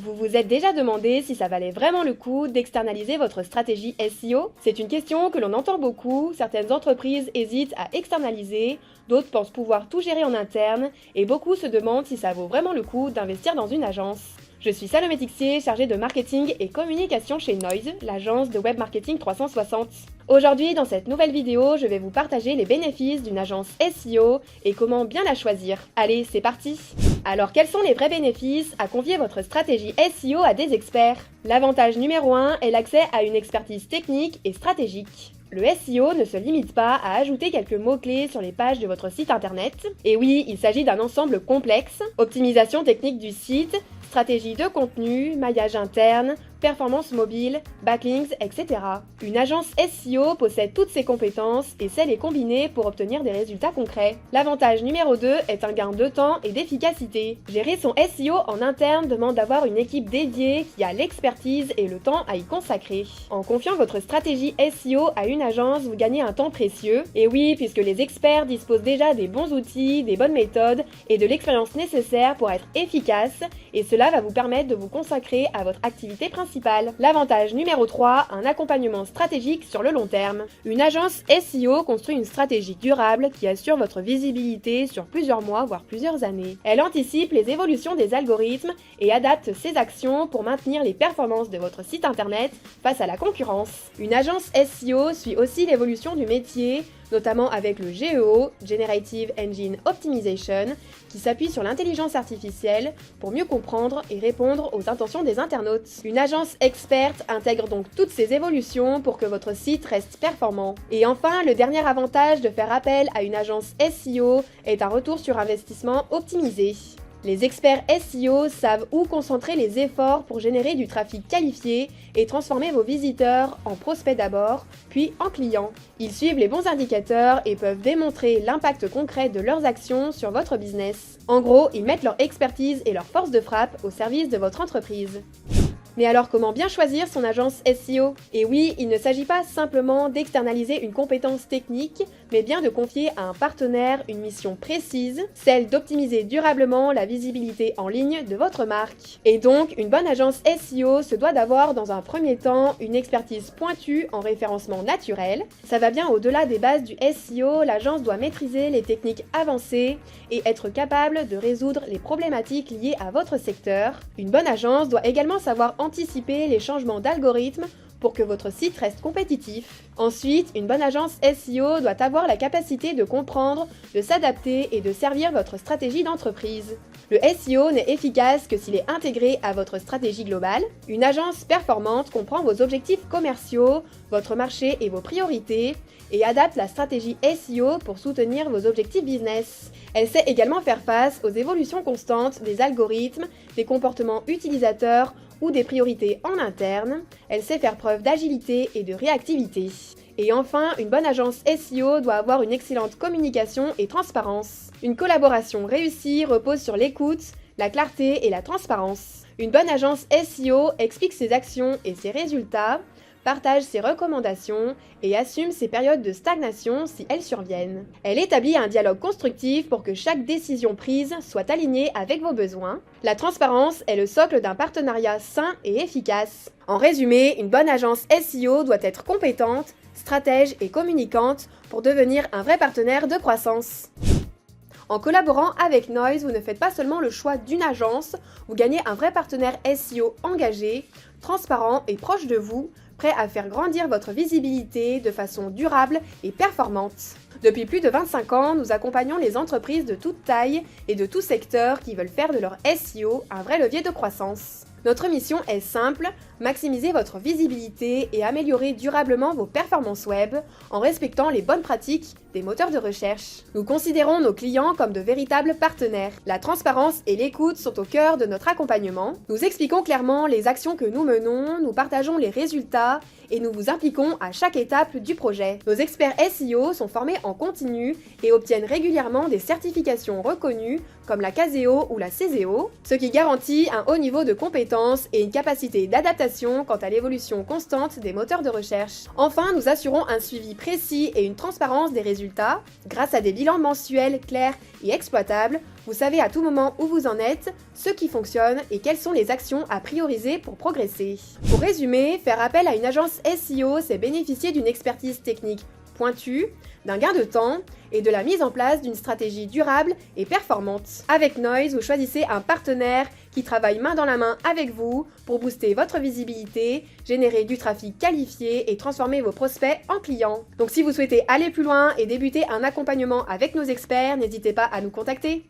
Vous vous êtes déjà demandé si ça valait vraiment le coup d'externaliser votre stratégie SEO? C'est une question que l'on entend beaucoup, certaines entreprises hésitent à externaliser, d'autres pensent pouvoir tout gérer en interne, et beaucoup se demandent si ça vaut vraiment le coup d'investir dans une agence. Je suis Salomé Tixier, chargée de marketing et communication chez Noise, l'agence de web marketing 360. Aujourd'hui, dans cette nouvelle vidéo, je vais vous partager les bénéfices d'une agence SEO et comment bien la choisir. Allez, c'est parti! Alors, quels sont les vrais bénéfices à confier votre stratégie SEO à des experts? L'avantage numéro 1 est l'accès à une expertise technique et stratégique. Le SEO ne se limite pas à ajouter quelques mots-clés sur les pages de votre site internet. Et oui, il s'agit d'un ensemble complexe: optimisation technique du site, stratégie de contenu, maillage interne, performance mobile, backlinks, etc. Une agence SEO possède toutes ces compétences et sait les combiner pour obtenir des résultats concrets. L'avantage numéro 2 est un gain de temps et d'efficacité. Gérer son SEO en interne demande d'avoir une équipe dédiée qui a l'expertise et le temps à y consacrer. En confiant votre stratégie SEO à une agence, vous gagnez un temps précieux. Et oui, puisque les experts disposent déjà des bons outils, des bonnes méthodes et de l'expérience nécessaire pour être efficaces, et cela va vous permettre de vous consacrer à votre activité principale. L'avantage numéro 3, un accompagnement stratégique sur le long terme. Une agence SEO construit une stratégie durable qui assure votre visibilité sur plusieurs mois, voire plusieurs années. Elle anticipe les évolutions des algorithmes et adapte ses actions pour maintenir les performances de votre site internet face à la concurrence. Une agence SEO suit aussi l'évolution du métier, notamment avec le GEO, Generative Engine Optimization, qui s'appuie sur l'intelligence artificielle pour mieux comprendre et répondre aux intentions des internautes. Une agence experte intègre donc toutes ces évolutions pour que votre site reste performant. Et enfin, le dernier avantage de faire appel à une agence SEO est un retour sur investissement optimisé. Les experts SEO savent où concentrer les efforts pour générer du trafic qualifié et transformer vos visiteurs en prospects d'abord, puis en clients. Ils suivent les bons indicateurs et peuvent démontrer l'impact concret de leurs actions sur votre business. En gros, ils mettent leur expertise et leur force de frappe au service de votre entreprise. Mais alors, comment bien choisir son agence SEO? Et oui, il ne s'agit pas simplement d'externaliser une compétence technique, mais bien de confier à un partenaire une mission précise, celle d'optimiser durablement la visibilité en ligne de votre marque. Et donc, une bonne agence SEO se doit d'avoir dans un premier temps une expertise pointue en référencement naturel. Ça va bien au-delà des bases du SEO, l'agence doit maîtriser les techniques avancées et être capable de résoudre les problématiques liées à votre secteur. Une bonne agence doit également savoir anticiper les changements d'algorithme pour que votre site reste compétitif. Ensuite, une bonne agence SEO doit avoir la capacité de comprendre, de s'adapter et de servir votre stratégie d'entreprise. Le SEO n'est efficace que s'il est intégré à votre stratégie globale. Une agence performante comprend vos objectifs commerciaux, votre marché et vos priorités, et adapte la stratégie SEO pour soutenir vos objectifs business. Elle sait également faire face aux évolutions constantes des algorithmes, des comportements utilisateurs ou des priorités en interne. Elle sait faire preuve d'agilité et de réactivité. Et enfin, une bonne agence SEO doit avoir une excellente communication et transparence. Une collaboration réussie repose sur l'écoute, la clarté et la transparence. Une bonne agence SEO explique ses actions et ses résultats, partage ses recommandations et assume ses périodes de stagnation si elles surviennent. Elle établit un dialogue constructif pour que chaque décision prise soit alignée avec vos besoins. La transparence est le socle d'un partenariat sain et efficace. En résumé, une bonne agence SEO doit être compétente, stratège et communicante pour devenir un vrai partenaire de croissance. En collaborant avec Noise, vous ne faites pas seulement le choix d'une agence, vous gagnez un vrai partenaire SEO engagé, transparent et proche de vous, prêt à faire grandir votre visibilité de façon durable et performante. Depuis plus de 25 ans, nous accompagnons les entreprises de toute taille et de tout secteur qui veulent faire de leur SEO un vrai levier de croissance. Notre mission est simple, maximiser votre visibilité et améliorer durablement vos performances web en respectant les bonnes pratiques des moteurs de recherche. Nous considérons nos clients comme de véritables partenaires. La transparence et l'écoute sont au cœur de notre accompagnement. Nous expliquons clairement les actions que nous menons, nous partageons les résultats et nous vous impliquons à chaque étape du projet. Nos experts SEO sont formés en continu et obtiennent régulièrement des certifications reconnues comme la Caseo ou la Ceseo, ce qui garantit un haut niveau de compétences et une capacité d'adaptation quant à l'évolution constante des moteurs de recherche. Enfin, nous assurons un suivi précis et une transparence des résultats résultats. Grâce à des bilans mensuels clairs et exploitables, vous savez à tout moment où vous en êtes, ce qui fonctionne et quelles sont les actions à prioriser pour progresser. Pour résumer, faire appel à une agence SEO, c'est bénéficier d'une expertise technique pointue, d'un gain de temps et de la mise en place d'une stratégie durable et performante. Avec Noise, vous choisissez un partenaire qui travaille main dans la main avec vous pour booster votre visibilité, générer du trafic qualifié et transformer vos prospects en clients. Donc si vous souhaitez aller plus loin et débuter un accompagnement avec nos experts, n'hésitez pas à nous contacter.